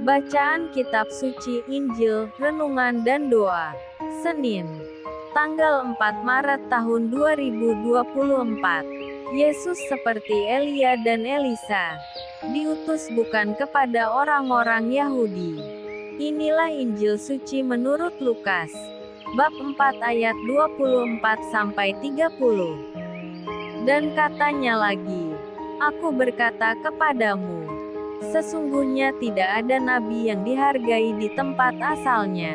Bacaan Kitab Suci Injil, Renungan dan Doa. Senin, tanggal 4 Maret tahun 2024. Yesus seperti Elia dan Elisa. Diutus bukan kepada orang-orang Yahudi. Inilah Injil suci menurut Lukas. Bab 4 ayat 24-30. Dan katanya lagi, "Aku berkata kepadamu, sesungguhnya tidak ada nabi yang dihargai di tempat asalnya.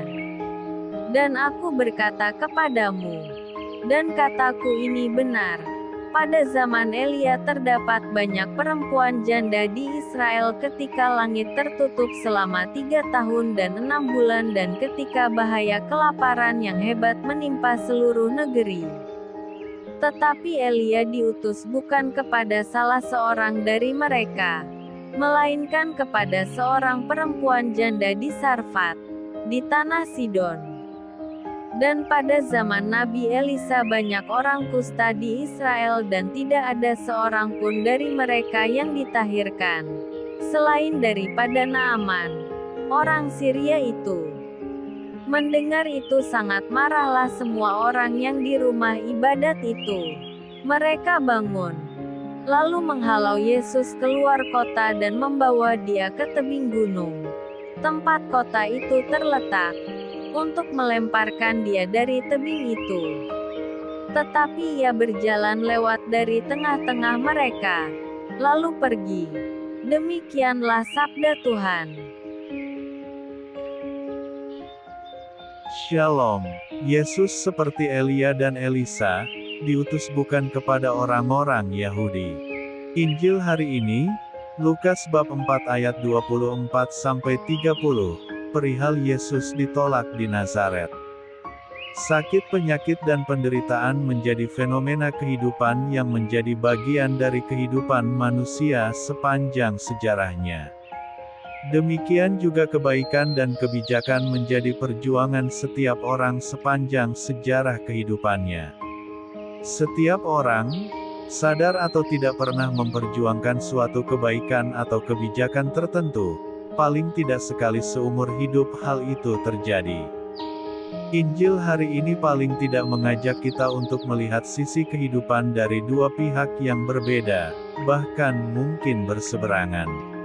Dan aku berkata kepadamu, dan kataku ini benar, pada zaman Elia terdapat banyak perempuan janda di Israel ketika langit tertutup selama 3 tahun dan 6 bulan dan ketika bahaya kelaparan yang hebat menimpa seluruh negeri. Tetapi Elia diutus bukan kepada salah seorang dari mereka, melainkan kepada seorang perempuan janda di Sarfat, di tanah Sidon. Dan pada zaman Nabi Elisa banyak orang kusta di Israel dan tidak ada seorang pun dari mereka yang ditahirkan, selain daripada Naaman, orang Syria itu." Mendengar itu sangat marahlah semua orang yang di rumah ibadat itu. Mereka bangun, lalu menghalau Yesus keluar kota dan membawa dia ke tebing gunung, tempat kota itu terletak, untuk melemparkan dia dari tebing itu. Tetapi ia berjalan lewat dari tengah-tengah mereka, lalu pergi. Demikianlah sabda Tuhan. Shalom. Yesus seperti Elia dan Elisa, diutus bukan kepada orang-orang Yahudi. Injil hari ini, Lukas bab 4 ayat 24-30, perihal Yesus ditolak di Nazaret. Sakit, penyakit dan penderitaan menjadi fenomena kehidupan yang menjadi bagian dari kehidupan manusia sepanjang sejarahnya. Demikian juga kebaikan dan kebijakan menjadi perjuangan setiap orang sepanjang sejarah kehidupannya. Setiap orang, sadar atau tidak, pernah memperjuangkan suatu kebaikan atau kebijakan tertentu, paling tidak sekali seumur hidup hal itu terjadi. Injil hari ini paling tidak mengajak kita untuk melihat sisi kehidupan dari dua pihak yang berbeda, bahkan mungkin berseberangan.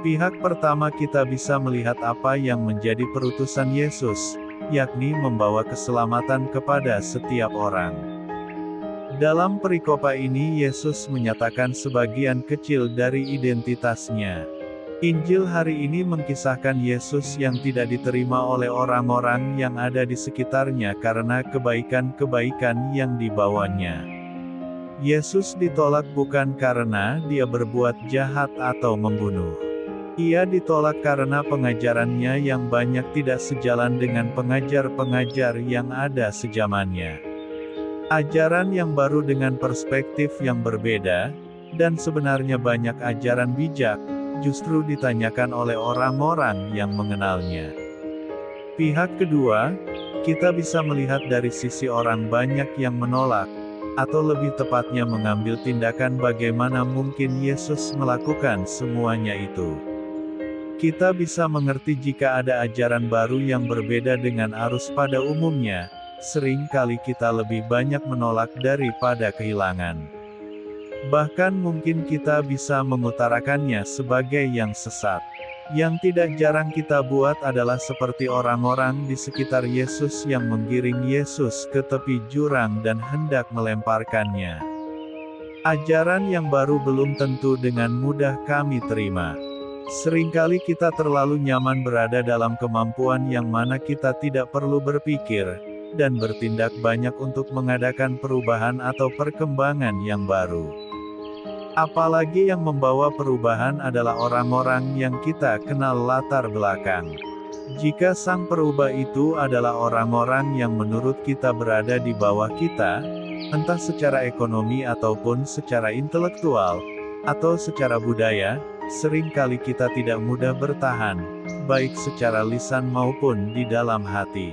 Pihak pertama, kita bisa melihat apa yang menjadi perutusan Yesus, yakni membawa keselamatan kepada setiap orang. Dalam perikopa ini Yesus menyatakan sebagian kecil dari identitasnya. Injil hari ini mengkisahkan Yesus yang tidak diterima oleh orang-orang yang ada di sekitarnya karena kebaikan-kebaikan yang dibawanya. Yesus ditolak bukan karena dia berbuat jahat atau membunuh. Ia ditolak karena pengajarannya yang banyak tidak sejalan dengan pengajar-pengajar yang ada sezamannya. Ajaran yang baru dengan perspektif yang berbeda, dan sebenarnya banyak ajaran bijak, justru ditanyakan oleh orang-orang yang mengenalnya. Pihak kedua, kita bisa melihat dari sisi orang banyak yang menolak, atau lebih tepatnya mengambil tindakan bagaimana mungkin Yesus melakukan semuanya itu. Kita bisa mengerti jika ada ajaran baru yang berbeda dengan arus pada umumnya, sering kali kita lebih banyak menolak daripada kehilangan. Bahkan mungkin kita bisa mengutarakannya sebagai yang sesat. Yang tidak jarang kita buat adalah seperti orang-orang di sekitar Yesus yang menggiring Yesus ke tepi jurang dan hendak melemparkannya. Ajaran yang baru belum tentu dengan mudah kami terima. Seringkali kita terlalu nyaman berada dalam kemampuan yang mana kita tidak perlu berpikir, dan bertindak banyak untuk mengadakan perubahan atau perkembangan yang baru. Apalagi yang membawa perubahan adalah orang-orang yang kita kenal latar belakang. Jika sang perubah itu adalah orang-orang yang menurut kita berada di bawah kita, entah secara ekonomi ataupun secara intelektual, atau secara budaya, seringkali kita tidak mudah bertahan, baik secara lisan maupun di dalam hati.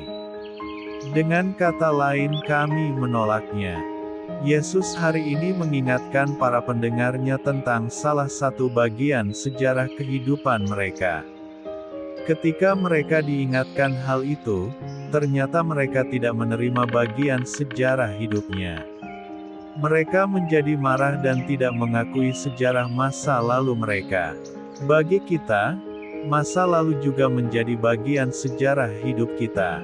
Dengan kata lain, kami menolaknya. Yesus hari ini mengingatkan para pendengarnya tentang salah satu bagian sejarah kehidupan mereka. Ketika mereka diingatkan hal itu, ternyata mereka tidak menerima bagian sejarah hidupnya. Mereka menjadi marah dan tidak mengakui sejarah masa lalu mereka. Bagi kita, masa lalu juga menjadi bagian sejarah hidup kita.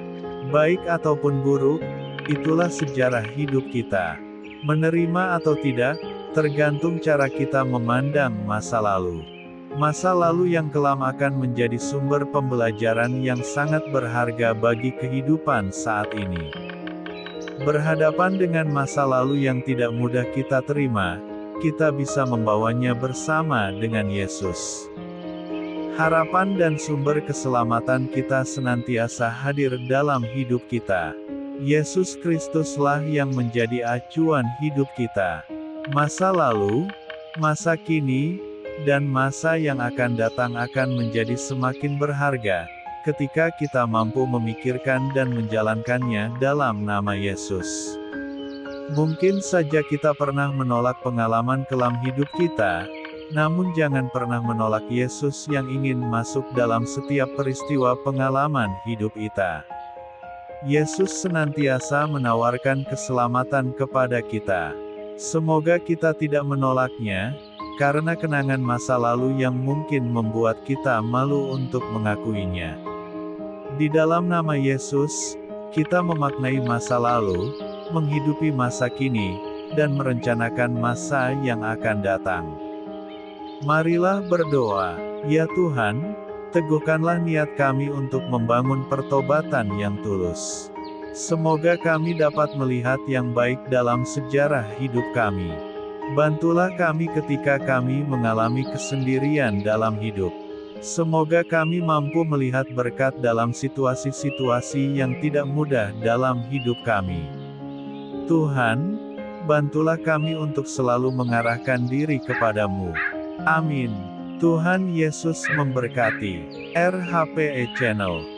Baik ataupun buruk, itulah sejarah hidup kita. Menerima atau tidak, tergantung cara kita memandang masa lalu. Masa lalu yang kelam akan menjadi sumber pembelajaran yang sangat berharga bagi kehidupan saat ini. Berhadapan dengan masa lalu yang tidak mudah kita terima, kita bisa membawanya bersama dengan Yesus. Harapan dan sumber keselamatan kita senantiasa hadir dalam hidup kita. Yesus Kristuslah yang menjadi acuan hidup kita. Masa lalu, masa kini, dan masa yang akan datang akan menjadi semakin berharga, ketika kita mampu memikirkan dan menjalankannya dalam nama Yesus. Mungkin saja kita pernah menolak pengalaman kelam hidup kita, namun jangan pernah menolak Yesus yang ingin masuk dalam setiap peristiwa pengalaman hidup kita. Yesus senantiasa menawarkan keselamatan kepada kita. Semoga kita tidak menolaknya, karena kenangan masa lalu yang mungkin membuat kita malu untuk mengakuinya. Di dalam nama Yesus, kita memaknai masa lalu, menghidupi masa kini, dan merencanakan masa yang akan datang. Marilah berdoa. Ya Tuhan, teguhkanlah niat kami untuk membangun pertobatan yang tulus. Semoga kami dapat melihat yang baik dalam sejarah hidup kami. Bantulah kami ketika kami mengalami kesendirian dalam hidup. Semoga kami mampu melihat berkat dalam situasi-situasi yang tidak mudah dalam hidup kami. Tuhan, bantulah kami untuk selalu mengarahkan diri kepadamu. Amin. Tuhan Yesus memberkati. RHPE Channel.